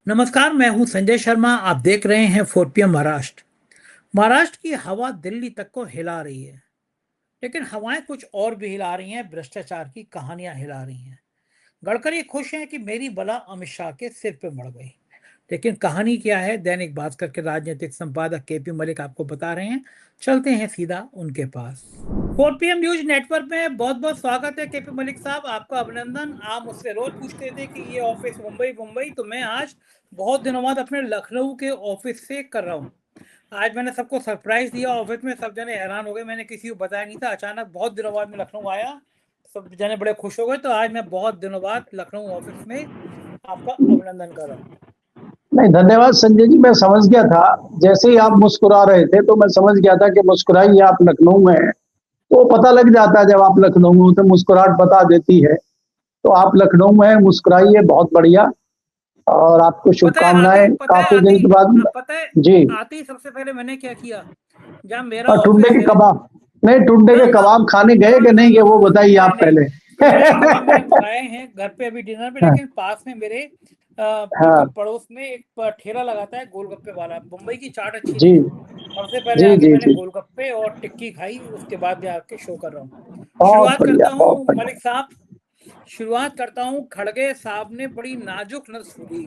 नमस्कार, मैं हूं संजय शर्मा। आप देख रहे हैं 4 PM महाराष्ट्र। महाराष्ट्र की हवा दिल्ली तक को हिला रही है, लेकिन हवाएं कुछ और भी हिला रही हैं। भ्रष्टाचार की कहानियां हिला रही हैं। गडकरी खुश हैं कि मेरी बला अमित शाह के सिर पे मड़ गई, लेकिन कहानी क्या है? दैनिक भास्कर के राजनीतिक संपादक केपी मलिक आपको बता रहे हैं। चलते हैं सीधा उनके पास। 4 PM न्यूज नेटवर्क में बहुत बहुत स्वागत है केपी मलिक साहब, आपका अभिनंदन। आप मुझसे रोज पूछते थे कि ये ऑफिस मुंबई मुंबई, तो मैं आज बहुत दिनों बाद अपने लखनऊ के ऑफिस से कर रहा हूँ। आज मैंने सबको सरप्राइज दिया ऑफिस में, सब जने हैरान हो गए। मैंने किसी को बताया नहीं था, अचानक बहुत दिनों बाद मैं लखनऊ आया, सब जने बड़े खुश हो गए। तो आज मैं बहुत दिनों बाद लखनऊ ऑफिस में आपका अभिनंदन कर रहा हूँ। नहीं, धन्यवाद संजय जी। मैं समझ गया था, जैसे ही आप मुस्कुरा रहे थे तो मैं समझ गया था कि मुस्कुराइए, आप लखनऊ में हैं। तो पता लग जाता है, जब आप लखनऊ में होते मुस्कुराहट बता देती है। तो आप लखनऊ में हैं, मुस्कुराइए, बहुत बढ़िया। और आपको शुभकामनाएं काफी दिन के बाद। पता है जी। आते ही सबसे पहले मैंने क्या किया, जहाँ मेरा और टुंडे ऑफिस के है। कबाब, नहीं, टुंडे हाँ के हाँ, कबाब खाने गए कि नहीं गए, वो बताइए नहीं आप नहीं, पहले। टुंडे के कबाब मैंने खाए हैं घर पे अभी डिनर पे, हाँ। लेकिन पास में मेरे बिल्कुल हाँ। पड़ोस में एक ठेला लगाता है गोलगप्पे वाला। मुंबई की चाट अच्छी जी नहीं है। सबसे पहले जी आके जी मैंने जी। गोलगप्पे और टिक्की खाई, उसके बाद मैं आके शो कर रहा हूँ। बहुत शुरुआत बढ़िया, करता बहुत हूँ बढ़िया। मलिक साहब, शुरुआत करता हूँ। खड़गे साहब ने बड़ी नाजुक नस छू।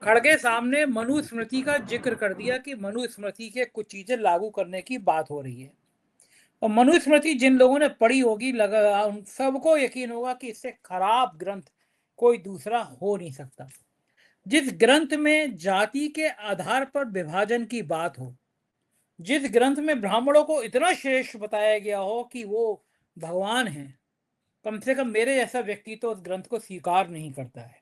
खड़गे साहब ने मनुस्मृति का जिक्र कर दिया कि मनुस्मृति के कुछ चीजें लागू करने की बात हो रही है। और मनुस्मृति जिन लोगों ने पढ़ी होगी, लगा उन सबको यकीन होगा कि इससे खराब ग्रंथ कोई दूसरा हो नहीं सकता। जिस ग्रंथ में जाति के आधार पर विभाजन की बात हो, जिस ग्रंथ में ब्राह्मणों को इतना श्रेष्ठ बताया गया हो कि वो भगवान हैं, कम से कम मेरे जैसा व्यक्ति तो उस ग्रंथ को स्वीकार नहीं करता है।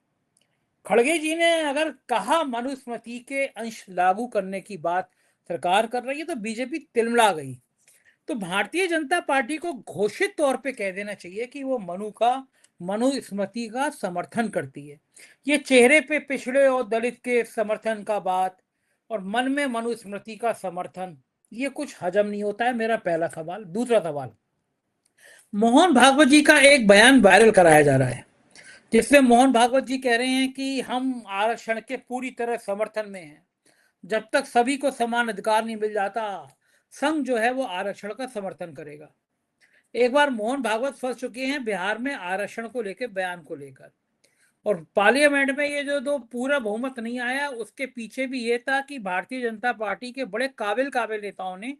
खड़गे जी ने अगर कहा मनुस्मृति के अंश लागू करने की बात सरकार कर रही है, तो बीजेपी तिलमिला गई। तो भारतीय जनता पार्टी को घोषित तौर पे कह देना चाहिए कि वो मनुस्मृति का समर्थन करती है। ये चेहरे पे पिछड़े और दलित के समर्थन का बात और मन में मनुस्मृति का समर्थन, ये कुछ हजम नहीं होता है। मेरा पहला सवाल। दूसरा सवाल, मोहन भागवत जी का एक बयान वायरल कराया जा रहा है, जिसमें मोहन भागवत जी कह रहे हैं कि हम आरक्षण के पूरी तरह समर्थन में हैं। जब तक सभी को समान अधिकार नहीं मिल जाता, संघ जो है वो आरक्षण का समर्थन करेगा। एक बार मोहन भागवत फंस चुके हैं बिहार में आरक्षण को लेकर, बयान को लेकर। और पार्लियामेंट में ये जो दो पूरा बहुमत नहीं आया, उसके पीछे भी ये था कि भारतीय जनता पार्टी के बड़े काबिल काबिल नेताओं ने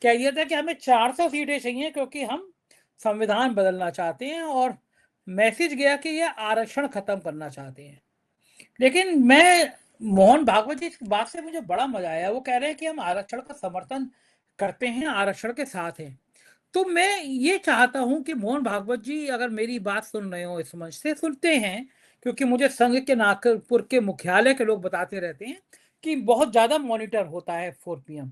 कह दिया था कि हमें 400 सीटें चाहिए, क्योंकि हम संविधान बदलना चाहते हैं। और मैसेज गया कि ये आरक्षण खत्म करना चाहते हैं। लेकिन मैं मोहन भागवत जी की बात से मुझे बड़ा मजा आया। वो कह रहे हैं कि हम आरक्षण का समर्थन करते हैं, आरक्षण के साथ हैं। तो मैं ये चाहता हूं कि मोहन भागवत जी अगर मेरी बात सुन रहे हो, इस मंच से सुनते हैं, क्योंकि मुझे संघ के नागपुर के मुख्यालय के लोग बताते रहते हैं कि बहुत ज्यादा मॉनिटर होता है 4 PM।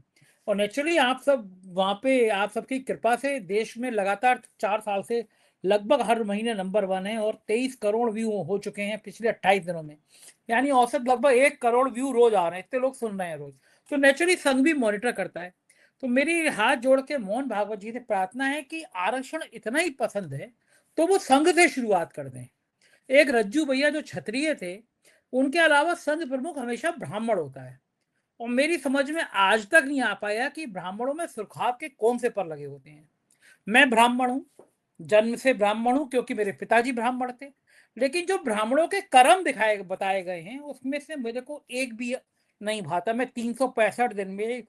और नेचुरली आप सब वहाँ पे, आप सबकी कृपा से देश में लगातार 4 साल से लगभग हर महीने नंबर 1 है, और 23 करोड़ व्यू हो चुके हैं पिछले 28 दिनों में। यानी औसत लगभग 1 करोड़ व्यू रोज आ रहे हैं, इतने लोग सुन रहे हैं रोज। तो नेचुरली संघ भी मॉनिटर करता है। तो मेरी हाथ जोड़ के मोहन भागवत जी से प्रार्थना है कि आरक्षण इतना ही पसंद है तो वो संघ से शुरुआत कर दें। एक रज्जू भैया जो क्षत्रिय थे, उनके अलावा संघ प्रमुख हमेशा ब्राह्मण होता है। और मेरी समझ में आज तक नहीं आ पाया कि ब्राह्मणों में सुरखाब के कौन से पर लगे होते हैं। मैं ब्राह्मण हूँ, जन्म से ब्राह्मण हूँ, क्योंकि मेरे पिताजी ब्राह्मण थे। लेकिन जो ब्राह्मणों के कर्म दिखाए बताए गए हैं, उसमें से मेरे को एक भी नहीं भाता। मैं 365 दिन में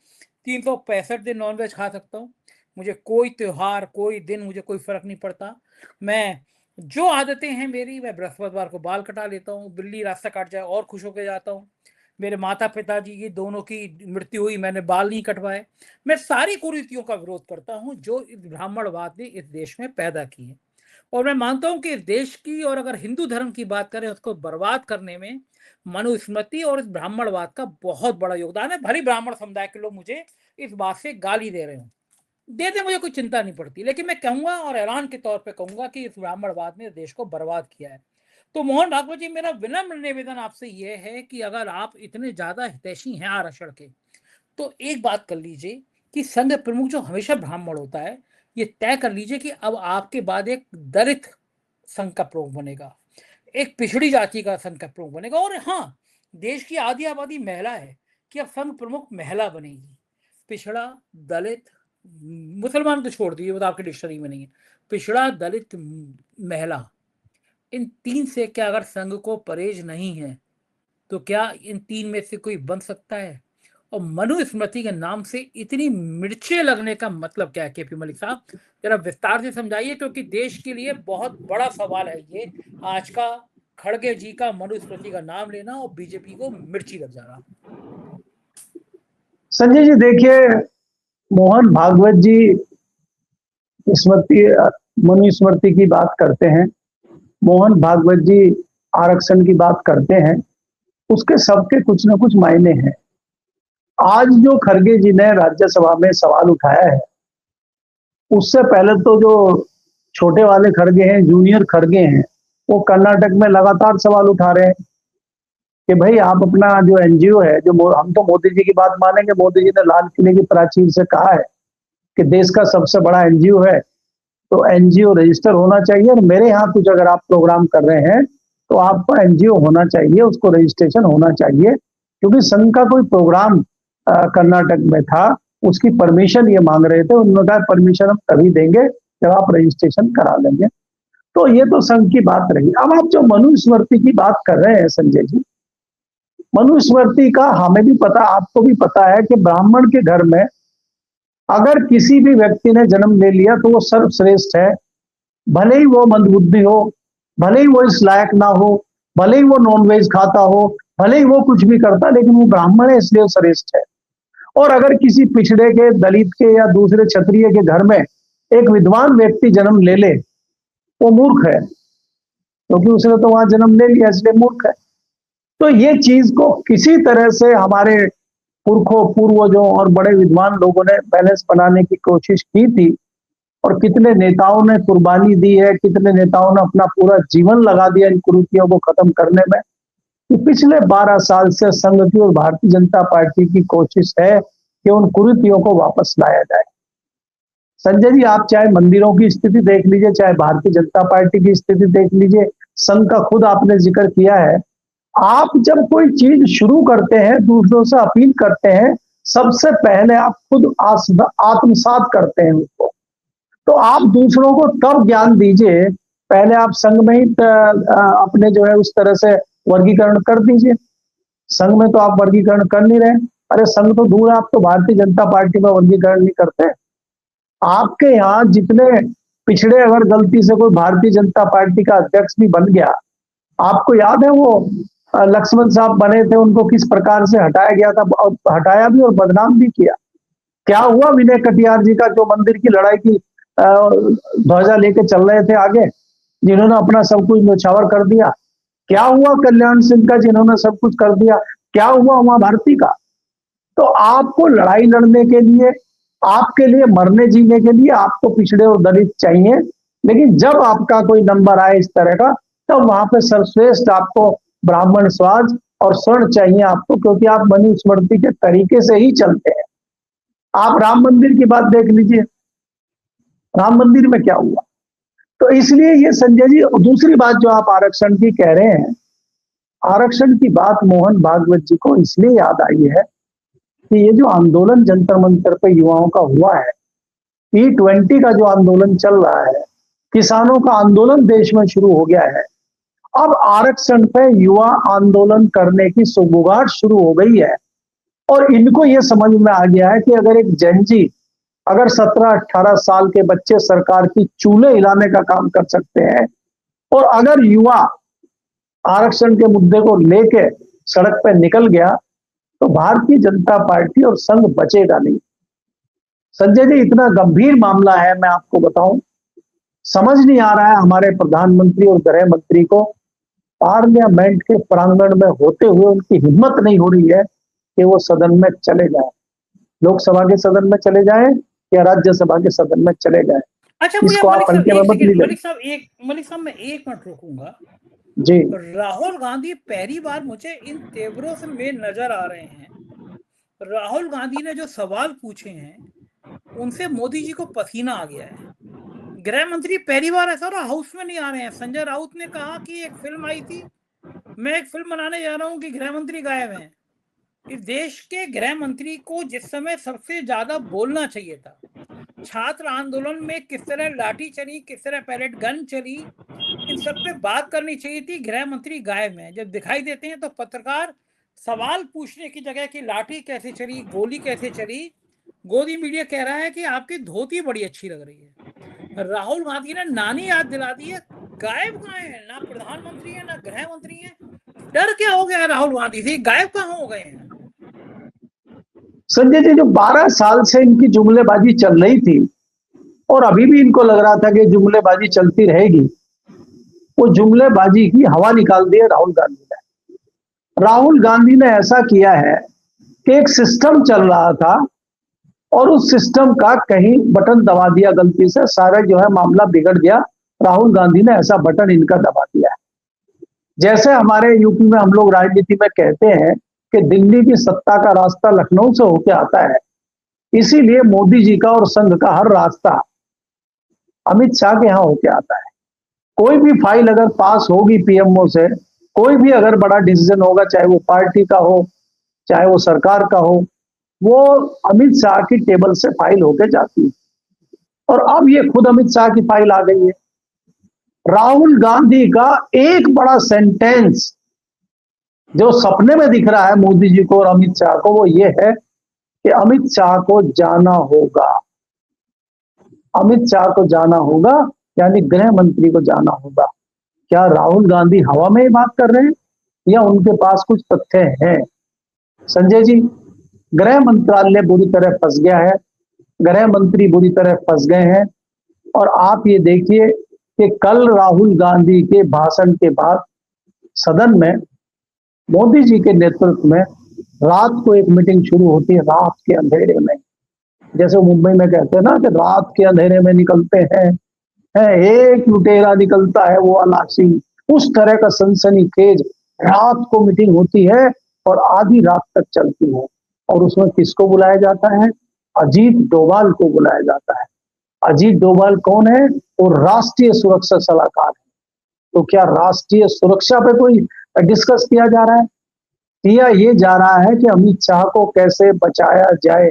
365 दिन नॉनवेज खा सकता हूँ। मुझे कोई त्योहार, कोई दिन, मुझे कोई फर्क नहीं पड़ता। मैं जो आदतें हैं मेरी, मैं बृहस्पतिवार को बाल कटा लेता हूँ, बिल्ली रास्ता काट जाए और खुश होकर जाता हूँ। मेरे माता पिताजी की दोनों की मृत्यु हुई, मैंने बाल नहीं कटवाए। मैं सारी कुरीतियों का विरोध करता हूं जो इस ब्राह्मणवाद ने इस देश में पैदा की है। और मैं मानता हूं कि इस देश की, और अगर हिंदू धर्म की बात करें, उसको बर्बाद करने में मनुस्मृति और इस ब्राह्मणवाद का बहुत बड़ा योगदान है। भरी ब्राह्मण समुदाय के लोग मुझे इस बात से गाली दे रहे हो, दे दे, मुझे कोई चिंता नहीं पड़ती। लेकिन मैं कहूंगा और ऐलान के तौर पे कहूंगा कि इस ब्राह्मणवाद ने देश को बर्बाद किया है। तो मोहन भागवत जी, मेरा विनम्र निवेदन आपसे यह है कि अगर आप इतने ज्यादा हितैषी हैं आरक्षण के, तो एक बात कर लीजिए कि संघ प्रमुख जो हमेशा ब्राह्मण होता है, ये तय कर लीजिए कि अब आपके बाद एक दलित संघ का प्रमुख बनेगा, एक पिछड़ी जाति का संघ का प्रमुख बनेगा। और हाँ, देश की आधी आबादी महिला है कि अब संघ प्रमुख महिला बनेगी। पिछड़ा, दलित, मुसलमान तो छोड़ दीजिए, वो तो आपके डिक्शनरी में नहीं है। पिछड़ा, दलित, महिला, इन तीन से क्या अगर संघ को परहेज नहीं है तो क्या इन तीन में से कोई बन सकता है? और मनुस्मृति के नाम से इतनी मिर्चें लगने का मतलब क्या है केपी मलिक साहब? जरा विस्तार से समझाइए, क्योंकि देश के लिए बहुत बड़ा सवाल है ये आज का, खड़गे जी का मनुस्मृति का नाम लेना और बीजेपी को मिर्ची लग जाना। संजय जी देखिए, मोहन भागवत जी स्मृति मनुस्मृति की बात करते हैं, मोहन भागवत जी आरक्षण की बात करते हैं, उसके सबके कुछ ना कुछ मायने हैं। आज जो खड़गे जी ने राज्यसभा में सवाल उठाया है, उससे पहले तो जो छोटे वाले खड़गे हैं, जूनियर खड़गे हैं, वो कर्नाटक में लगातार सवाल उठा रहे हैं कि भाई आप अपना जो एनजीओ है, जो हम तो मोदी जी की बात मानेंगे, मोदी जी ने लाल किले की प्राचीर से कहा है कि देश का सबसे बड़ा एनजीओ है, तो एनजीओ रजिस्टर होना चाहिए, और मेरे यहाँ कुछ अगर आप प्रोग्राम कर रहे हैं तो आपका एनजीओ होना चाहिए, उसको रजिस्ट्रेशन होना चाहिए, क्योंकि संघ का कोई प्रोग्राम कर्नाटक में था, उसकी परमिशन ये मांग रहे थे। उन्होंने कहा परमिशन हम तभी देंगे जब आप रजिस्ट्रेशन करा लेंगे। तो ये तो संघ की बात रही। अब आप जो मनुस्मृति की बात कर रहे हैं संजय जी, मनुस्मृति का हमें भी पता, आपको भी पता है कि ब्राह्मण के घर में अगर किसी भी व्यक्ति ने जन्म ले लिया तो वो सर्वश्रेष्ठ है, भले ही वो मंदबुद्धि हो, भले ही वो इस लायक ना हो, भले ही वो नॉनवेज खाता हो, भले ही वो कुछ भी करता, लेकिन वो ब्राह्मण है इसलिए श्रेष्ठ है। और अगर किसी पिछड़े के, दलित के या दूसरे क्षत्रिय के घर में एक विद्वान व्यक्ति जन्म ले ले, वो मूर्ख है, क्योंकि उसने तो वहां जन्म ले लिया इसलिए मूर्ख है। तो ये चीज को किसी तरह से हमारे पूर्वजों और बड़े विद्वान लोगों ने बैलेंस बनाने की कोशिश की थी, और कितने नेताओं ने कुर्बानी दी है, कितने नेताओं ने अपना पूरा जीवन लगा दिया इन कुरीतियों को खत्म करने में। कि पिछले 12 साल से संघ की और भारतीय जनता पार्टी की कोशिश है कि उन कुरीतियों को वापस लाया जाए। संजय जी आप चाहे मंदिरों की स्थिति देख लीजिए, चाहे भारतीय जनता पार्टी की स्थिति देख लीजिए, संघ का खुद आपने जिक्र किया है। आप जब कोई चीज शुरू करते हैं, दूसरों से अपील करते हैं, सबसे पहले आप खुद आत्मसात करते हैं उसको। तो आप दूसरों को तब ज्ञान दीजिए, पहले आप संघ में ही अपने जो है उस तरह से वर्गीकरण कर दीजिए। संघ में तो आप वर्गीकरण कर नहीं रहे। अरे संघ तो दूर, आप तो भारतीय जनता पार्टी में वर्गीकरण नहीं करते। आपके यहाँ जितने पिछड़े, अगर गलती से कोई भारतीय जनता पार्टी का अध्यक्ष भी बन गया, आपको याद है वो लक्ष्मण साहब बने थे, उनको किस प्रकार से हटाया गया था, और हटाया भी और बदनाम भी किया। क्या हुआ विनय कटियार जी का, जो मंदिर की लड़ाई की ध्वजा लेके चल रहे थे आगे, जिन्होंने अपना सब कुछ न्यौछावर कर दिया? क्या हुआ कल्याण सिंह का, जिन्होंने सब कुछ कर दिया? क्या हुआ उमा भारती का? तो आपको लड़ाई लड़ने के लिए, आपके लिए मरने जीने के लिए आपको पिछड़े और दलित चाहिए, लेकिन जब आपका कोई नंबर आए इस तरह का, तब तो वहां पे सर्वश्रेष्ठ आपको ब्राह्मण स्वराज और स्वर्ण चाहिए आपको, क्योंकि आप मनुस्मृति के तरीके से ही चलते हैं। आप राम मंदिर की बात देख लीजिए, राम मंदिर में क्या हुआ? तो इसलिए ये संजय जी, दूसरी बात जो आप आरक्षण की कह रहे हैं, आरक्षण की बात मोहन भागवत जी को इसलिए याद आई है कि ये जो आंदोलन जंतर मंतर पे युवाओं का हुआ है, T20 का जो आंदोलन चल रहा है, किसानों का आंदोलन देश में शुरू हो गया है। अब आरक्षण पे युवा आंदोलन करने की सुगबुगाहट शुरू हो गई है, और इनको ये समझ में आ गया है कि अगर एक जेनजी, अगर 17-18 साल के बच्चे सरकार की चूल्हे हिलाने का काम कर सकते हैं, और अगर युवा आरक्षण के मुद्दे को लेके सड़क पे निकल गया, तो भारतीय जनता पार्टी और संघ बचेगा नहीं। संजय जी इतना गंभीर मामला है, मैं आपको बताऊं, समझ नहीं आ रहा है हमारे प्रधानमंत्री और गृह मंत्री को, पार्लियामेंट के प्रांगण में होते हुए उनकी हिम्मत नहीं हो रही है कि वो सदन में चले जाए, लोकसभा के सदन में चले जाए या राज्यसभा के सदन में चले जाए। अच्छा मुझे इसको आप हल्के में मत लीजिए। मलिक साहब मैं एक मिनट रोकूंगा जी। राहुल गांधी पहली बार मुझे इन तेवरों से में नजर आ रहे हैं। राहुल गांधी ने जो सवाल पूछे हैं उनसे मोदी जी को पसीना आ गया है। गृह मंत्री पहली बार ऐसा रहा हाउस में नहीं आ रहे हैं। संजय राउत ने कहा कि एक फिल्म आई थी मैं एक फिल्म बनाने जा रहा हूँ कि गृह मंत्री गायब हैं। इस देश के गृह मंत्री को जिस समय सबसे ज्यादा बोलना चाहिए था, छात्र आंदोलन में किस तरह लाठी चली, किस तरह पैलेट गन चली, इन सब पे बात करनी चाहिए थी। गृह मंत्री गायब हैं। जब दिखाई देते हैं तो पत्रकार सवाल पूछने की जगह कि लाठी कैसे चली, गोली कैसे चली, गोदी मीडिया कह रहा है कि आपकी धोती बड़ी अच्छी लग रही है। राहुल गांधी ने नानी याद दिला दी है। गायब कहाँ है? ना प्रधानमंत्री है, ना गृह मंत्री है। डर क्या हो गया है राहुल गांधी से? गायब कहाँ हो गए हैं? संजय जी, जो 12 साल से इनकी जुमलेबाजी चल रही थी और अभी भी इनको लग रहा था कि जुमलेबाजी चलती रहेगी, वो जुमलेबाजी की हवा निकाल दी है राहुल गांधी ने। राहुल गांधी ने ऐसा किया है कि एक सिस्टम चल रहा था और उस सिस्टम का कहीं बटन दबा दिया गलती से, सारा जो है मामला बिगड़ गया। राहुल गांधी ने ऐसा बटन इनका दबा दिया है। जैसे हमारे यूपी में हम लोग राजनीति में कहते हैं कि दिल्ली की सत्ता का रास्ता लखनऊ से होकर आता है, इसीलिए मोदी जी का और संघ का हर रास्ता अमित शाह के यहां होके आता है। कोई भी फाइल अगर पास होगी पीएमओ से, कोई भी अगर बड़ा डिसीजन होगा, चाहे वो पार्टी का हो, चाहे वो सरकार का हो, वो अमित शाह की टेबल से फाइल होके जाती है। और अब ये खुद अमित शाह की फाइल आ गई है। राहुल गांधी का एक बड़ा सेंटेंस जो सपने में दिख रहा है मोदी जी को और अमित शाह को, वो ये है कि अमित शाह को जाना होगा। अमित शाह को जाना होगा यानी गृह मंत्री को जाना होगा। क्या राहुल गांधी हवा में ही बात कर रहे हैं या उनके पास कुछ तथ्य हैं? संजय जी, गृह मंत्रालय बुरी तरह फंस गया है, गृह मंत्री बुरी तरह फंस गए हैं। और आप ये देखिए कि कल राहुल गांधी के भाषण के बाद सदन में मोदी जी के नेतृत्व में रात को एक मीटिंग शुरू होती है, रात के अंधेरे में। जैसे मुंबई में कहते हैं ना कि रात के अंधेरे में निकलते हैं, एक लुटेरा निकलता है वो वाला सीन, उस तरह का सनसनीखेज रात को मीटिंग होती है और आधी रात तक चलती है। और उसमें किसको बुलाया जाता है? अजीत डोभाल को बुलाया जाता है। अजीत डोभाल कौन है? वो राष्ट्रीय सुरक्षा सलाहकार है। तो क्या राष्ट्रीय सुरक्षा पे कोई डिस्कस किया जा रहा है? किया ये जा रहा है कि अमित शाह को कैसे बचाया जाए।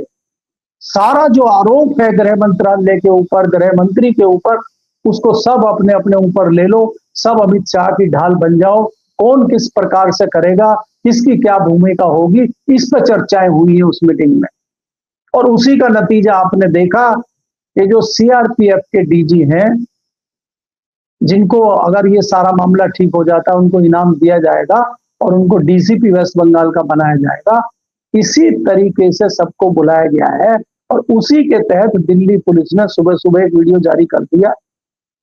सारा जो आरोप है गृह मंत्रालय के ऊपर, गृह मंत्री के ऊपर, उसको सब अपने अपने ऊपर ले लो, सब अमित शाह की ढाल बन जाओ। कौन किस प्रकार से करेगा, किसकी क्या भूमिका होगी, इस पर चर्चाएं हुई है उस मीटिंग में। और उसी का नतीजा आपने देखा कि जो सीआरपीएफ के डीजी हैं, जिनको अगर ये सारा मामला ठीक हो जाता है उनको इनाम दिया जाएगा और उनको डीसीपी वेस्ट बंगाल का बनाया जाएगा। इसी तरीके से सबको बुलाया गया है और उसी के तहत दिल्ली पुलिस ने सुबह सुबह एक वीडियो जारी कर दिया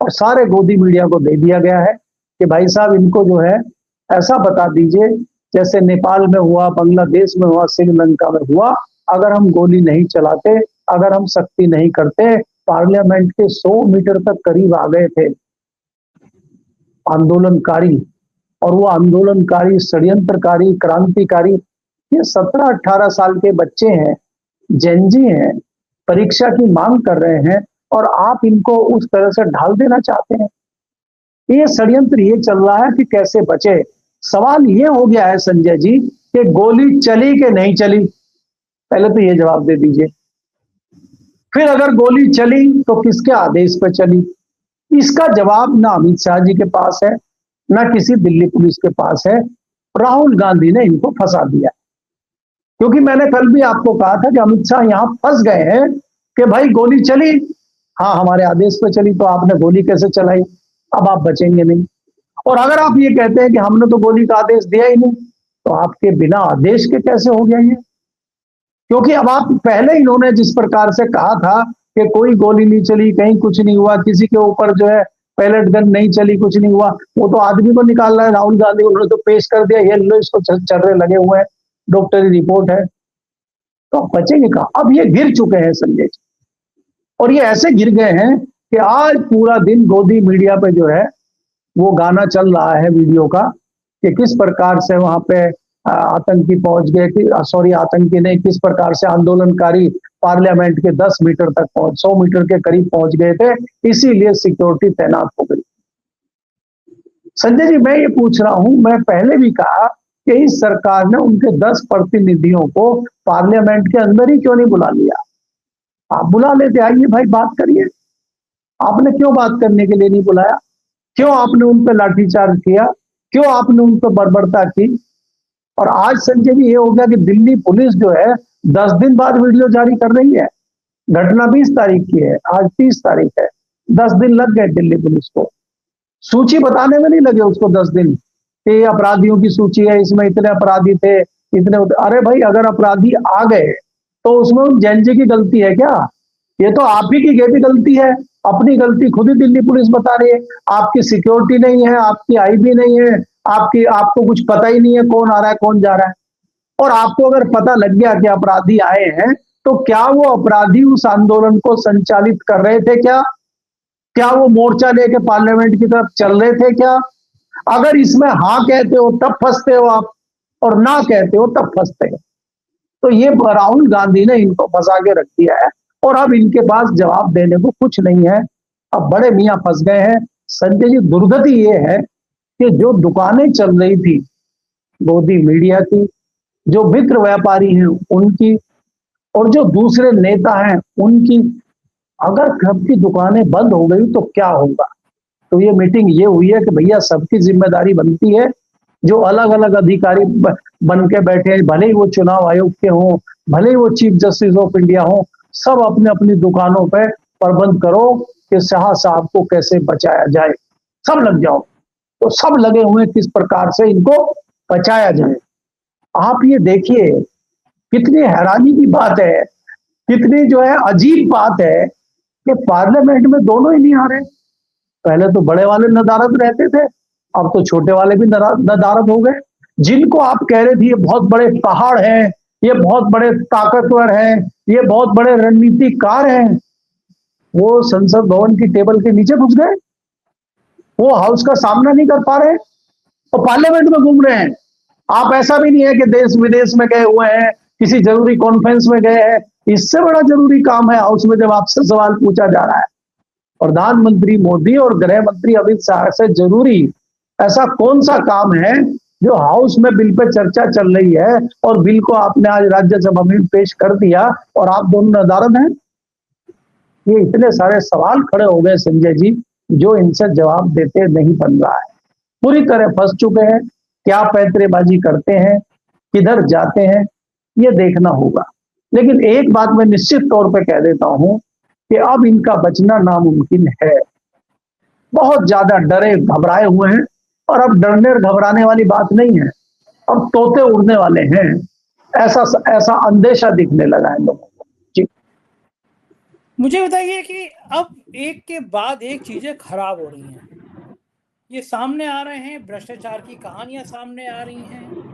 और सारे गोदी मीडिया को दे दिया गया है कि भाई साहब इनको जो है ऐसा बता दीजिए जैसे नेपाल में हुआ, बांग्लादेश में हुआ, श्रीलंका में हुआ। अगर हम गोली नहीं चलाते, अगर हम सख्ती नहीं करते, पार्लियामेंट के 100 मीटर तक करीब आ गए थे आंदोलनकारी, और वो आंदोलनकारी, षड्यंत्रकारी, क्रांतिकारी ये 17-18 साल के बच्चे हैं, जेनजी हैं, परीक्षा की मांग कर रहे हैं और आप इनको उस तरह से ढाल देना चाहते हैं। ये षड्यंत्र ये चल रहा है कि कैसे बचे। सवाल ये हो गया है संजय जी कि गोली चली कि नहीं चली, पहले तो ये जवाब दे दीजिए। फिर अगर गोली चली तो किसके आदेश पर चली? इसका जवाब ना अमित शाह जी के पास है, ना किसी दिल्ली पुलिस के पास है। राहुल गांधी ने इनको फंसा दिया, क्योंकि मैंने कल भी आपको कहा था कि अमित शाह यहां फंस गए हैं कि भाई गोली चली, हाँ हमारे आदेश पर चली, तो आपने गोली कैसे चलाई? अब आप बचेंगे नहीं। और अगर आप ये कहते हैं कि हमने तो गोली का आदेश दिया ही नहीं, तो आपके बिना आदेश के कैसे हो गया ये? क्योंकि अब आप पहले इन्होंने जिस प्रकार से कहा था कि कोई गोली नहीं चली, कहीं कुछ नहीं हुआ, किसी के ऊपर जो है पैलेट गन नहीं चली, कुछ नहीं हुआ, वो तो आदमी को निकाल रहा है राहुल गांधी। उन्होंने तो पेश कर दिया, ये लो इसको चर्रे लगे हुए हैं, डॉक्टरी रिपोर्ट है। तो आप बचेंगे कहाँ? अब ये गिर चुके हैं संजय जी, और ये ऐसे गिर गए हैं कि आज पूरा दिन गोदी मीडिया पे जो है वो गाना चल रहा है वीडियो का कि किस प्रकार से वहां पे आतंकी पहुंच गए, सॉरी आतंकी नहीं, किस प्रकार से आंदोलनकारी पार्लियामेंट के 10 मीटर तक 100 मीटर के करीब पहुंच गए थे, इसीलिए सिक्योरिटी तैनात हो गई। संजय जी, मैं ये पूछ रहा हूं, मैं पहले भी कहा कि इस सरकार ने उनके 10 प्रतिनिधियों को पार्लियामेंट के अंदर ही क्यों नहीं बुला लिया? आप बुला लेते, आइए भाई बात करिए। आपने क्यों बात करने के लिए नहीं बुलाया? क्यों आपने उन पर लाठीचार्ज किया? क्यों आपने उन पर बर्बरता की? और आज संजय जी ये हो गया कि दिल्ली पुलिस जो है 10 दिन बाद वीडियो जारी कर रही है। घटना 20 तारीख की है, आज 30 तारीख है। 10 दिन लग गए दिल्ली पुलिस को, सूची बताने में नहीं लगे उसको 10 दिन कि ये अपराधियों की सूची है, इसमें इतने अपराधी थे, अरे भाई, अगर अपराधी आ गए तो उसमें उन जैन जी की गलती है क्या? ये तो आप ही की भी गलती है। अपनी गलती खुद ही दिल्ली पुलिस बता रही है। आपकी सिक्योरिटी नहीं है, आपकी आईबी नहीं है, आपको कुछ पता ही नहीं है कौन आ रहा है कौन जा रहा है। और आपको अगर पता लग गया कि अपराधी आए हैं, तो क्या वो अपराधी उस आंदोलन को संचालित कर रहे थे क्या? क्या वो मोर्चा लेके पार्लियामेंट की तरफ चल रहे थे क्या? अगर इसमें हाँ कहते हो तब फंसते हो आप, और ना कहते हो तब फंसते हो। तो ये राहुल गांधी ने इनको फंसा के रख दिया है, और अब इनके पास जवाब देने को कुछ नहीं है। अब बड़े मियां फंस गए हैं। संजय जी, दुर्गति ये है कि जो दुकानें चल रही थी गोदी मीडिया की, जो मित्र व्यापारी हैं उनकी, और जो दूसरे नेता हैं उनकी, अगर सबकी दुकानें बंद हो गई तो क्या होगा? तो ये मीटिंग ये हुई है कि भैया सबकी जिम्मेदारी बनती है। जो अलग अलग अधिकारी बन के बैठे हैं, भले ही वो चुनाव आयोग के हों, भले ही वो चीफ जस्टिस ऑफ इंडिया हो, सब अपने अपनी दुकानों पर प्रबंध करो कि शाह साहब को कैसे बचाया जाए। सब लग जाओ। तो सब लगे हुए किस प्रकार से इनको बचाया जाए। आप ये देखिए, कितनी हैरानी की बात है, कितनी जो है अजीब बात है कि पार्लियामेंट में दोनों ही नहीं आ रहे। पहले तो बड़े वाले नदारद रहते थे, अब तो छोटे वाले भी नदारद हो गए। जिनको आप कह रहे थे ये बहुत बड़े पहाड़ हैं, ये बहुत बड़े ताकतवर हैं, ये बहुत बड़े रणनीतिकार हैं, वो संसद भवन की टेबल के नीचे घुस गए। वो हाउस का सामना नहीं कर पा रहे और पार्लियामेंट में घूम रहे हैं। आप ऐसा भी नहीं है कि देश विदेश में गए हुए हैं, किसी जरूरी कॉन्फ्रेंस में गए हैं। इससे बड़ा जरूरी काम है हाउस में जब आपसे सवाल पूछा जा रहा है। प्रधानमंत्री मोदी और गृह मंत्री अमित शाह से जरूरी ऐसा कौन सा काम है जो हाउस में बिल पे चर्चा चल रही है, और बिल को आपने आज राज्यसभा में पेश कर दिया और आप दोनों नदारद हैं? ये इतने सारे सवाल खड़े हो गए संजय जी, जो इनसे जवाब देते नहीं बन रहा है। पूरी तरह फंस चुके हैं। क्या पैंतरेबाजी करते हैं, किधर जाते हैं, ये देखना होगा। लेकिन एक बात मैं निश्चित तौर पे कह देता हूं कि अब इनका बचना नामुमकिन है। बहुत ज्यादा डरे घबराए हुए हैं, और अब डरने और घबराने वाली बात नहीं है, अब तोते उड़ने वाले हैं। ऐसा ऐसा अंदेशा दिखने लगा है लोगों को। जी, मुझे बताइए कि अब एक के बाद एक चीजें खराब हो रही हैं, ये सामने आ रहे हैं, भ्रष्टाचार की कहानियां सामने आ रही हैं,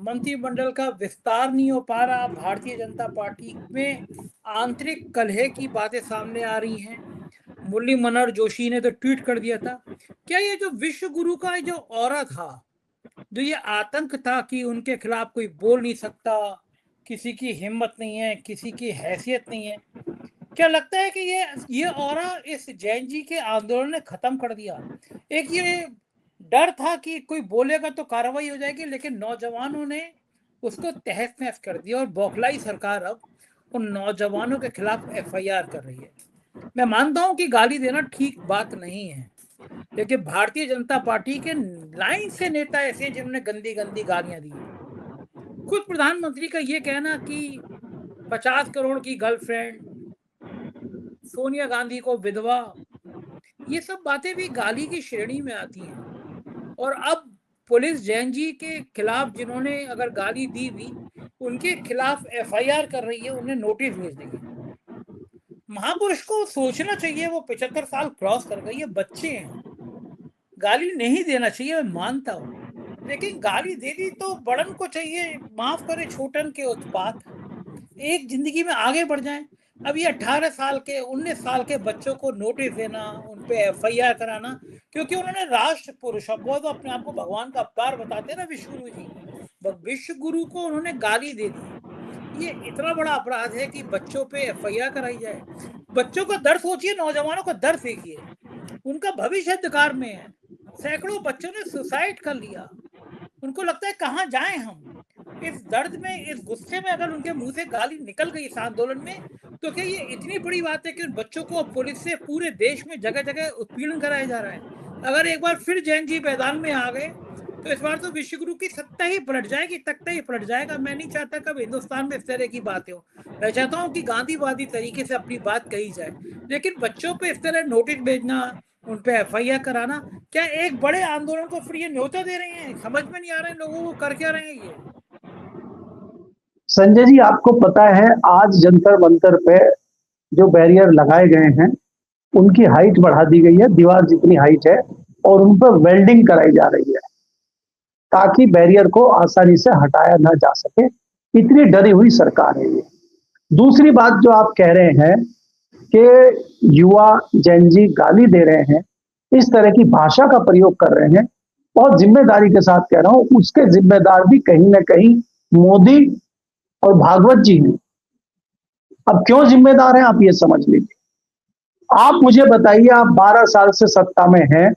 मंत्रिमंडल का विस्तार नहीं हो पा रहा, भारतीय जनता पार्टी में आंतरिक कलह की बातें सामने आ रही हैं। मुरली मनोहर जोशी ने तो ट्वीट कर दिया था। क्या ये जो विश्व गुरु का जो ऑरा था, जो ये आतंक था कि उनके खिलाफ कोई बोल नहीं सकता, किसी की हिम्मत नहीं है, किसी की हैसियत नहीं है, क्या लगता है कि ये ऑरा इस जैन जी के आंदोलन ने खत्म कर दिया? एक ये डर था कि कोई बोलेगा तो कार्रवाई हो जाएगी, लेकिन नौजवानों ने उसको तहस नहस कर दिया, और बौखलाई सरकार अब उन नौजवानों के खिलाफ एफआईआर कर रही है। मैं मानता हूं कि गाली देना ठीक बात नहीं है, लेकिन भारतीय जनता पार्टी के लाइन से नेता ऐसे हैं जिन्होंने गंदी गंदी गालियां दी। खुद प्रधानमंत्री का ये कहना कि 50 करोड़ की गर्लफ्रेंड, सोनिया गांधी को विधवा, ये सब बातें भी गाली की श्रेणी में आती हैं। और अब पुलिस जैन जी के खिलाफ, जिन्होंने अगर गाली दी भी, उनके खिलाफ एफआईआर कर रही है, उन्हें नोटिस भेज देंगे। महापुरुष को सोचना चाहिए, वो 75 साल क्रॉस कर गई है, बच्चे हैं, गाली नहीं देना चाहिए, मैं मानता हूँ, लेकिन गाली दे दी तो बड़न को चाहिए माफ करे छोटन के उत्पात, एक जिंदगी में आगे बढ़ जाएं। अब ये 18 साल के 19 साल के बच्चों को नोटिस देना, उन पे एफआईआर कराना, क्योंकि उन्होंने राष्ट्र पुरुष, अब वो तो अपने आप को भगवान का अवतार बताते हैं ना विश्व गुरु जी, विश्व गुरु को उन्होंने गाली दे दी। ये इतना बड़ा अपराध है कि बच्चों पे एफआईआर कराई जाए। बच्चों का दर्द सोचिए, नौजवानों का दर्द देखिए, उनका भविष्य अंधकार में है। सैकड़ों बच्चों ने सुसाइड कर लिया। उनको लगता है कहाँ जाएं हम। इस दर्द में, इस गुस्से में अगर उनके मुंह से गाली निकल गई इस आंदोलन में, तो क्या ये इतनी बड़ी बात है कि उन बच्चों को पुलिस से पूरे देश में जगह जगह उत्पीड़न कराया जा रहा है। अगर एक बार फिर जैन जी मैदान में आ गए तो इस बार तो विश्वगुरु की सत्ता ही पलट जाएगी, तख्ता ही पलट जाएगा। मैं नहीं चाहता कब हिंदुस्तान में इस तरह की बातें हो। मैं चाहता हूँ कि गांधीवादी तरीके से अपनी बात कही जाए, लेकिन बच्चों पे इस तरह नोटिस भेजना, उन पे एफआईआर कराना, क्या एक बड़े आंदोलन को फिर ये न्योता दे रहे हैं? समझ में नहीं आ रहा है लोगों को कर क्या रहे हैं ये। संजय जी, आपको पता है आज जंतर मंतर पे जो बैरियर लगाए गए हैं उनकी हाइट बढ़ा दी गई है, दीवार जितनी हाइट है, और उन पर वेल्डिंग कराई जा रही है ताकि बैरियर को आसानी से हटाया ना जा सके। इतनी डरी हुई सरकार है ये। दूसरी बात जो आप कह रहे हैं कि युवा जैन जी गाली दे रहे हैं, इस तरह की भाषा का प्रयोग कर रहे हैं, बहुत जिम्मेदारी के साथ कह रहा हूं, उसके जिम्मेदार भी कहीं ना कहीं मोदी और भागवत जी हैं। अब क्यों जिम्मेदार हैं आप ये समझ लीजिए। आप मुझे बताइए, आप 12 साल से सत्ता में हैं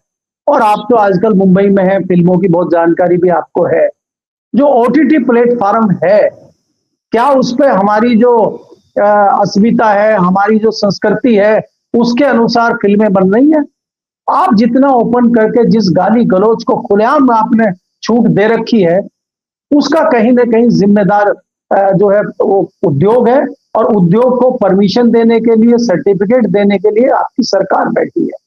और आप तो आजकल मुंबई में हैं, फिल्मों की बहुत जानकारी भी आपको है। जो ओटीटी प्लेटफॉर्म है, क्या उस पर हमारी जो अस्मिता है, हमारी जो संस्कृति है, उसके अनुसार फिल्में बन रही हैं? आप जितना ओपन करके जिस गाली गलौज को खुलेआम आपने छूट दे रखी है, उसका कहीं ना कहीं जिम्मेदार जो है वो उद्योग है, और उद्योग को परमिशन देने के लिए, सर्टिफिकेट देने के लिए आपकी सरकार बैठी है।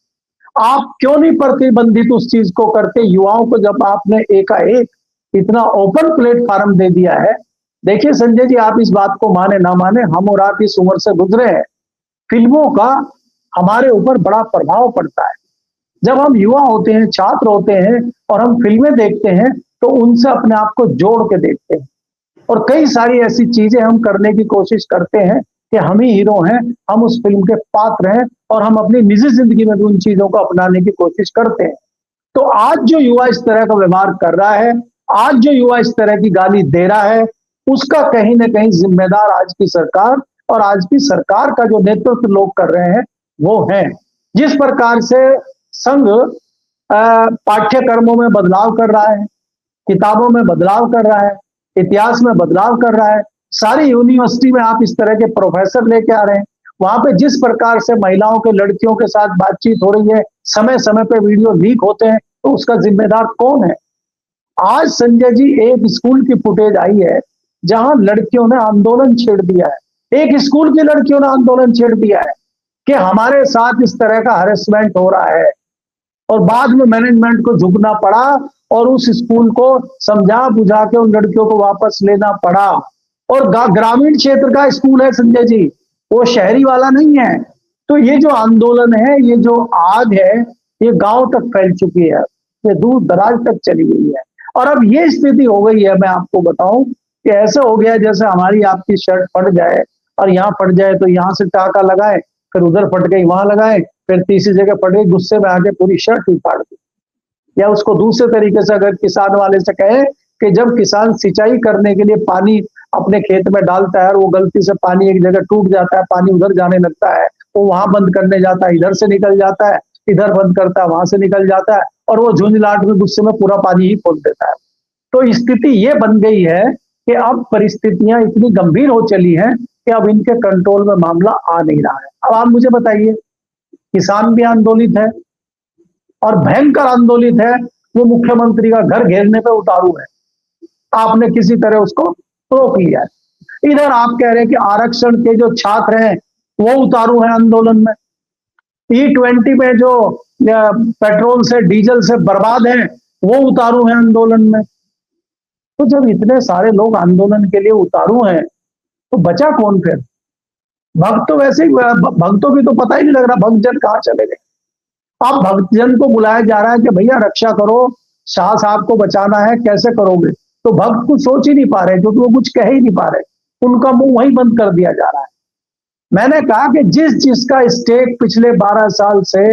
आप क्यों नहीं प्रतिबंधित उस चीज को करते? युवाओं को जब आपने एकाएक इतना ओपन प्लेटफॉर्म दे दिया है। देखिए संजय जी, आप इस बात को माने ना माने, हम और आप इस उम्र से गुजरे हैं, फिल्मों का हमारे ऊपर बड़ा प्रभाव पड़ता है। जब हम युवा होते हैं, छात्र होते हैं, और हम फिल्में देखते हैं तो उनसे अपने आप को जोड़ के देखते हैं, और कई सारी ऐसी चीजें हम करने की कोशिश करते हैं कि हम ही हीरो हैं, हम उस फिल्म के पात्र हैं, और हम अपनी निजी जिंदगी में भी उन चीजों को अपनाने की कोशिश करते हैं। तो आज जो युवा इस तरह का व्यवहार कर रहा है, आज जो युवा इस तरह की गाली दे रहा है, उसका कहीं ना कहीं जिम्मेदार आज की सरकार, और आज की सरकार का जो नेतृत्व लोग कर रहे हैं वो है। जिस प्रकार से संघ पाठ्यक्रमों में बदलाव कर रहा है, किताबों में बदलाव कर रहा है, इतिहास में बदलाव कर रहा है, सारी यूनिवर्सिटी में आप इस तरह के प्रोफेसर लेके आ रहे हैं, वहां पे जिस प्रकार से महिलाओं के, लड़कियों के साथ बातचीत हो रही है, समय समय पे वीडियो लीक होते हैं, तो उसका जिम्मेदार कौन है? आज संजय जी एक स्कूल की फुटेज आई है जहां लड़कियों ने आंदोलन छेड़ दिया है। एक स्कूल की लड़कियों ने आंदोलन छेड़ दिया है कि हमारे साथ इस तरह का हरेसमेंट हो रहा है, और बाद में मैनेजमेंट को झुकना पड़ा और उस स्कूल को समझा बुझा के उन लड़कियों को वापस लेना पड़ा। और ग्रामीण क्षेत्र का स्कूल है संजय जी, वो शहरी वाला नहीं है। तो ये जो आंदोलन है, ये जो आग है, ये गांव तक फैल चुकी है, ये दूर दराज तक चली गई है। और अब ये स्थिति हो गई है, मैं आपको बताऊं कि ऐसे हो गया जैसे हमारी आपकी शर्ट फट जाए, और यहाँ फट जाए तो यहाँ से टाका लगाए, फिर उधर फट गई वहां लगाए, फिर तीसरी जगह फट गई, गुस्से में आके पूरी शर्ट ही फाड़ दी। या उसको दूसरे तरीके से अगर किसान वाले से कहे कि जब किसान सिंचाई करने के लिए पानी अपने खेत में डालता है और वो गलती से पानी एक जगह टूट जाता है, पानी उधर जाने लगता है, वो वहां बंद करने जाता है, इधर से निकल जाता है, इधर बंद करता है, वहां से निकल जाता है, और वो झुंझलाहट में गुस्से में पूरा पानी ही खोल देता है। तो स्थिति ये बन गई है कि अब परिस्थितियां इतनी गंभीर हो चली हैं कि अब इनके कंट्रोल में मामला आ नहीं रहा है। अब आप मुझे बताइए, किसान भी आंदोलित है और भयंकर आंदोलित है, वो मुख्यमंत्री का घर घेरने पे उतारू है, आपने किसी तरह उसको रोक लिया है। इधर आप कह रहे हैं कि आरक्षण के जो छात्र हैं वो उतारू हैं आंदोलन में, E20 में जो पेट्रोल से, डीजल से बर्बाद हैं वो उतारू हैं आंदोलन में। तो जब इतने सारे लोग आंदोलन के लिए उतारू हैं तो बचा कौन फिर? भक्त तो वैसे ही, भक्तों की तो पता ही नहीं लग रहा भक्तजन कहाँ चले गए। अब भक्तजन को बुलाया जा रहा है कि भैया रक्षा करो, शाह साहब को बचाना है, कैसे करोगे? तो भक्त कुछ सोच ही नहीं पा रहे, क्योंकि वो कुछ कह ही नहीं पा रहे, उनका मुंह वहीं बंद कर दिया जा रहा है। मैंने कहा कि जिस जिसका स्टेक पिछले 12 साल से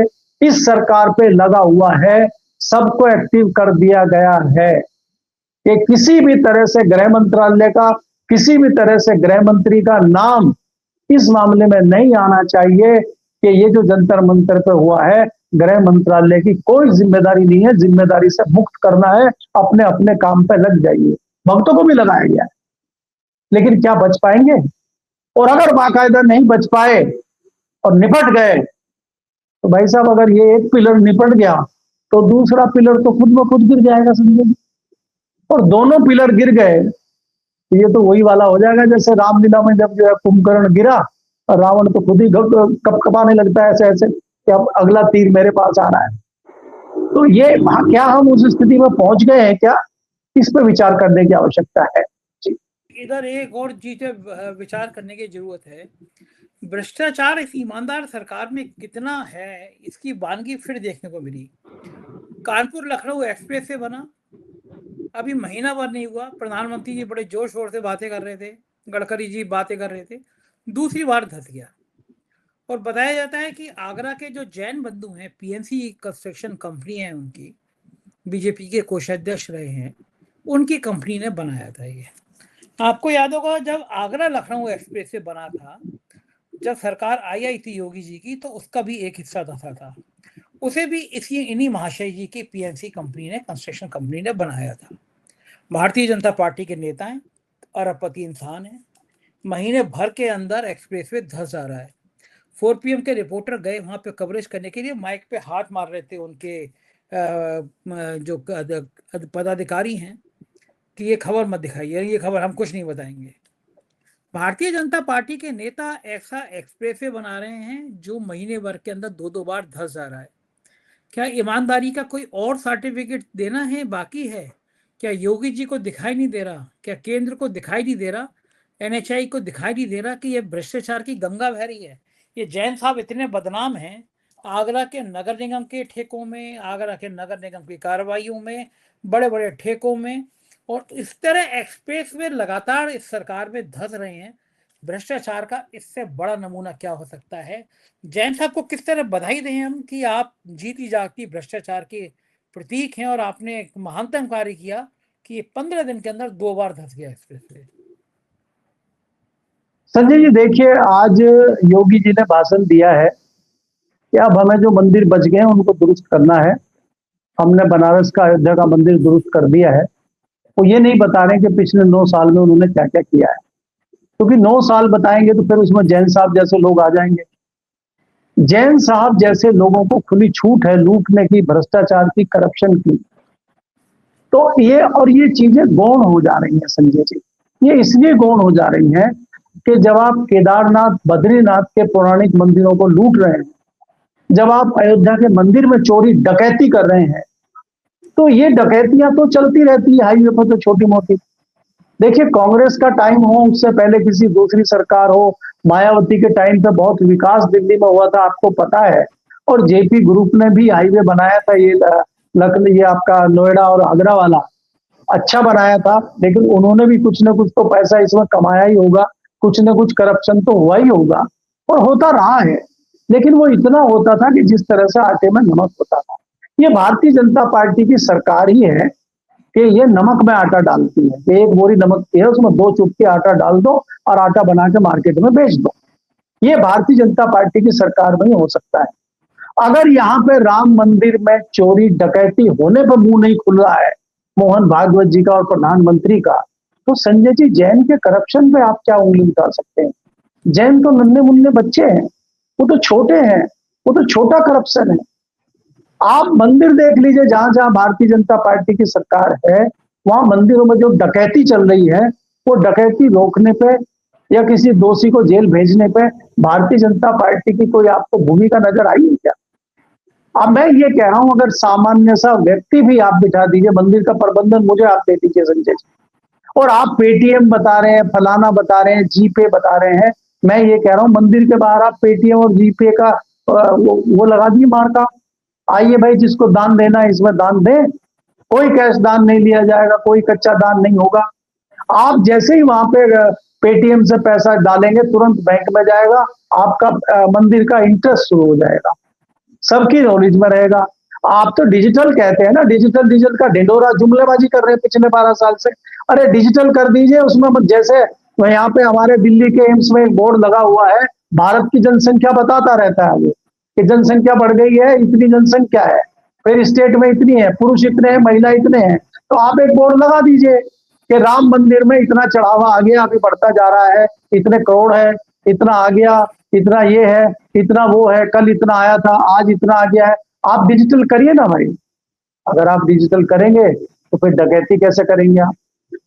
इस सरकार पे लगा हुआ है, सबको एक्टिव कर दिया गया है कि किसी भी तरह से गृह मंत्रालय का, किसी भी तरह से गृह मंत्री का नाम इस मामले में नहीं आना चाहिए कि ये जो जंतर मंतर पे हुआ है, गृह मंत्रालय की कोई जिम्मेदारी नहीं है, जिम्मेदारी से मुक्त करना है, अपने अपने काम पे लग जाइए। भक्तों को भी लगाया गया है, लेकिन क्या बच पाएंगे? और अगर बाकायदा नहीं बच पाए और निपट गए, तो भाई साहब अगर ये एक पिलर निपट गया तो दूसरा पिलर तो खुद ब खुद गिर जाएगा, समझे। और दोनों पिलर गिर गए तो ये तो वही वाला हो जाएगा जैसे रामलीला में जब जो है कुंभकर्ण गिरा और रावण तो खुद ही कपकपाने लगता है ऐसे ऐसे कि अब अगला तीर मेरे पास आ रहा है। तो ये क्या हम उस स्थिति में पहुंच गए हैं क्या? इस पर विचार करने की आवश्यकता है। इधर एक और चीज विचार करने की जरूरत है। भ्रष्टाचार इस ईमानदार सरकार में कितना है, इसकी वानगी फिर देखने को मिली। कानपुर लखनऊ एक्सप्रेस से बना, अभी महीना भर नहीं हुआ, प्रधानमंत्री जी बड़े जोर शोर से बातें कर रहे थे, गडकरी जी बातें कर रहे थे, दूसरी बार धस गया। और बताया जाता है कि आगरा के जो जैन बंधु हैं, पीएनसी कंस्ट्रक्शन कंपनी है उनकी, बीजेपी के कोषाध्यक्ष रहे हैं, उनकी कंपनी ने बनाया था ये। आपको याद होगा जब आगरा लखनऊ एक्सप्रेस से बना था, जब सरकार आई थी योगी जी की, तो उसका भी एक हिस्सा धसा था। उसे भी इन्हीं महाशय जी की पीएनसी कंपनी ने, कंस्ट्रक्शन कंपनी ने बनाया था। भारतीय जनता पार्टी के नेता हैं, अरबपति इंसान हैं, महीने भर के अंदर एक्सप्रेसवे धस जा रहा है। 4 PM के रिपोर्टर गए वहां पे कवरेज करने के लिए, माइक पे हाथ मार रहे थे उनके जो पदाधिकारी हैं कि ये खबर मत दिखाइए, ये खबर हम कुछ नहीं बताएंगे। भारतीय जनता पार्टी के नेता ऐसा एक्सप्रेसवे बना रहे हैं जो महीने भर के अंदर 2-2 बार धस जा रहा है। क्या ईमानदारी का कोई और सर्टिफिकेट देना है बाकी है? क्या योगी जी को दिखाई नहीं दे रहा? क्या केंद्र को दिखाई नहीं दे रहा? NHAI को दिखाई नहीं दे रहा कि ये भ्रष्टाचार की गंगा बह रही है? ये जैन साहब इतने बदनाम हैं, आगरा के नगर निगम के ठेकों में, आगरा के नगर निगम की कार्रवाइयों में, बड़े बड़े ठेकों में, और इस तरह एक्सप्रेस वे लगातार इस सरकार में धस रहे हैं। भ्रष्टाचार का इससे बड़ा नमूना क्या हो सकता है? जैन साहब को किस तरह बधाई दें हम कि आप जीती जागती भ्रष्टाचार के प्रतीक हैं और आपने एक महानतम कार्य किया कि 15 दिन के अंदर 2 बार धस गया एक्सप्रेस वे। संजय जी देखिए, आज योगी जी ने भाषण दिया है कि अब हमें जो मंदिर बच गए हैं उनको दुरुस्त करना है। हमने बनारस का, अयोध्या का मंदिर दुरुस्त कर दिया है। वो ये नहीं बता रहे कि पिछले 9 साल में उन्होंने क्या क्या किया है, क्योंकि 9 साल बताएंगे तो फिर उसमें जैन साहब जैसे लोग आ जाएंगे। जैन साहब जैसे लोगों को खुली छूट है लूटने की, भ्रष्टाचार की, करप्शन की। तो ये चीजें गौण हो जा रही हैं संजय जी। ये इसलिए गौण हो जा रही हैं कि जब आप केदारनाथ, बद्रीनाथ के पौराणिक मंदिरों को लूट रहे हैं, जब आप अयोध्या के मंदिर में चोरी डकैती कर रहे हैं, तो ये डकैतियां तो चलती रहती है हाईवे पर, तो छोटी मोटी। देखिए, कांग्रेस का टाइम हो, उससे पहले किसी दूसरी सरकार हो, मायावती के टाइम पे बहुत विकास दिल्ली में हुआ था, आपको पता है। और जेपी ग्रुप ने भी हाईवे बनाया था, ये आपका नोएडा और आगरा वाला अच्छा बनाया था, लेकिन उन्होंने भी कुछ ना कुछ तो पैसा इसमें कमाया ही होगा, कुछ ना कुछ करप्शन तो हुआ ही होगा और होता रहा है। लेकिन वो इतना होता था कि जिस तरह से आटे में नमक होता था। ये भारतीय जनता पार्टी की सरकार ही है कि ये नमक में आटा डालती है कि एक बोरी नमक की है, उसमें 2 चुटकी आटा डाल दो और आटा बना के मार्केट में बेच दो। ये भारतीय जनता पार्टी की सरकार में ही हो सकता है। अगर यहाँ पे राम मंदिर में चोरी डकैती होने पर मुंह नहीं खुल रहा है मोहन भागवत जी का और प्रधानमंत्री का, तो संजय जी जैन के करप्शन पे आप क्या उंगली उठा सकते हैं? जैन तो नन्हे मुन्ने बच्चे हैं, वो तो छोटे हैं, वो तो छोटा करप्शन है। आप मंदिर देख लीजिए, जहां जहां भारतीय जनता पार्टी की सरकार है, वहां मंदिरों में जो डकैती चल रही है, वो डकैती रोकने पे या किसी दोषी को जेल भेजने पे भारतीय जनता पार्टी की कोई आपको भूमिका नजर आई है क्या? अब मैं ये कह रहा हूं, अगर सामान्य सा व्यक्ति भी आप बिठा दीजिए, मंदिर का प्रबंधन मुझे आप दे दीजिए संजय जी, और आप पेटीएम बता रहे हैं, फलाना बता रहे हैं, जीपे बता रहे हैं, मैं ये कह रहा हूं मंदिर के बाहर आप पेटीएम और जीपे का वो लगा दिए मार्का, आइए भाई जिसको दान देना है इसमें दान दें, कोई कैश दान नहीं लिया जाएगा, कोई कच्चा दान नहीं होगा। आप जैसे ही वहां पे पेटीएम से पैसा डालेंगे तुरंत बैंक में जाएगा, आपका मंदिर का इंटरेस्ट शुरू हो जाएगा, सबकी नॉलेज में रहेगा। आप तो डिजिटल कहते हैं ना, डिजिटल का ढिंडोरा जुमलेबाजी कर रहे हैं पिछले 12 साल से। अरे डिजिटल कर दीजिए, उसमें जैसे यहाँ पे हमारे दिल्ली के एम्स में एक बोर्ड लगा हुआ है, भारत की जनसंख्या बताता रहता है वो कि जनसंख्या बढ़ गई है, इतनी जनसंख्या है, फिर स्टेट में इतनी है, पुरुष इतने हैं, महिला इतने हैं। तो आप एक बोर्ड लगा दीजिए कि राम मंदिर में इतना चढ़ावा आ गया, अभी बढ़ता जा रहा है, इतने करोड़ है, इतना आ गया, इतना ये है, इतना वो है, कल इतना आया था, आज इतना आ गया है। आप डिजिटल करिए ना भाई। अगर आप डिजिटल करेंगे तो फिर डकैती कैसे करेंगे आप?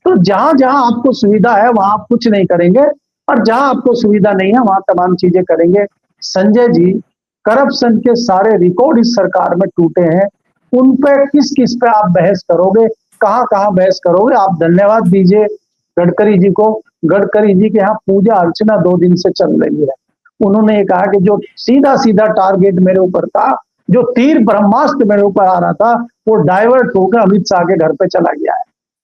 तो जहां जहां आपको सुविधा है वहां आप कुछ नहीं करेंगे, और जहां आपको सुविधा नहीं है वहां तमाम चीजें करेंगे। संजय जी, करप्शन के सारे रिकॉर्ड इस सरकार में टूटे हैं, उन पे किस किस पे आप बहस करोगे, कहां कहां बहस करोगे? आप धन्यवाद दीजिए गडकरी जी को। गडकरी जी के यहाँ पूजा अर्चना 2 दिन से चल रही है। उन्होंने ये कहा कि जो सीधा सीधा टारगेट मेरे ऊपर था, जो तीर ब्रह्मास्त्र मेरे ऊपर आ रहा था, वो डाइवर्ट होकर अमित शाह के घर पे चला गया है,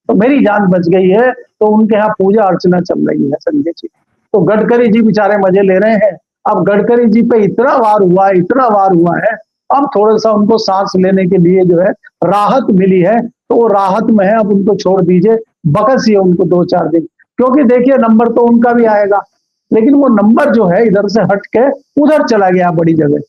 तो मेरी जान बच गई है। तो उनके यहाँ पूजा अर्चना चल रही है संजय जी। तो गडकरी जी बेचारे मजे ले रहे हैं। अब गडकरी जी पे इतना वार हुआ है, इतना वार हुआ है, अब थोड़ा सा उनको सांस लेने के लिए जो है राहत मिली है, तो वो राहत में है। अब उनको छोड़ दीजिए, बकसिए उनको 2-4 दिन, क्योंकि देखिए नंबर तो उनका भी आएगा, लेकिन वो नंबर जो है इधर से हट के उधर चला गया बड़ी जगह।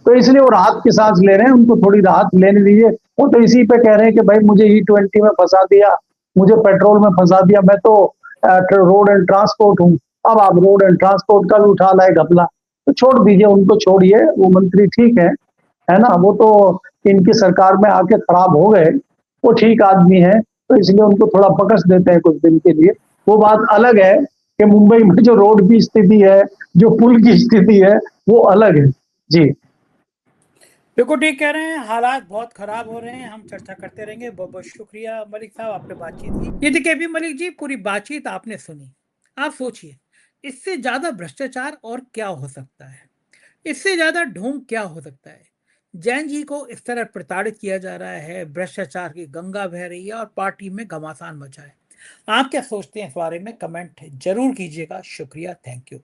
तो इसलिए वो राहत की सांस ले रहे हैं, उनको थोड़ी राहत लेने दीजिए। वो तो इसी पे कह रहे हैं कि भाई मुझे E20 में फंसा दिया, मुझे पेट्रोल में फंसा दिया, मैं तो रोड एंड ट्रांसपोर्ट हूँ। अब आप रोड एंड ट्रांसपोर्ट का भी उठा लाए घपला, तो छोड़ दीजिए, उनको छोड़िए। वो मंत्री ठीक है ना, वो तो इनकी सरकार में आके खराब हो गए, वो ठीक आदमी है, तो इसलिए उनको थोड़ा बकस देते हैं कुछ दिन के लिए। वो बात अलग है कि मुंबई में जो रोड की स्थिति है, जो पुल की स्थिति है, वो अलग है। जी बिल्कुल ठीक कह रहे हैं, हालात बहुत खराब हो रहे हैं। हम चर्चा करते रहेंगे। बहुत बहुत शुक्रिया मलिक साहब, आपने बातचीत की। ये देखिए अभी मलिक जी, पूरी बातचीत आपने सुनी। आप सोचिए, इससे ज्यादा भ्रष्टाचार और क्या हो सकता है? इससे ज्यादा ढोंग क्या हो सकता है? जैन जी को इस तरह प्रताड़ित किया जा रहा है, भ्रष्टाचार की गंगा बह रही है और पार्टी में घमासान मचा है। आप क्या सोचते हैं इस बारे में? कमेंट जरूर कीजिएगा। शुक्रिया, थैंक यू।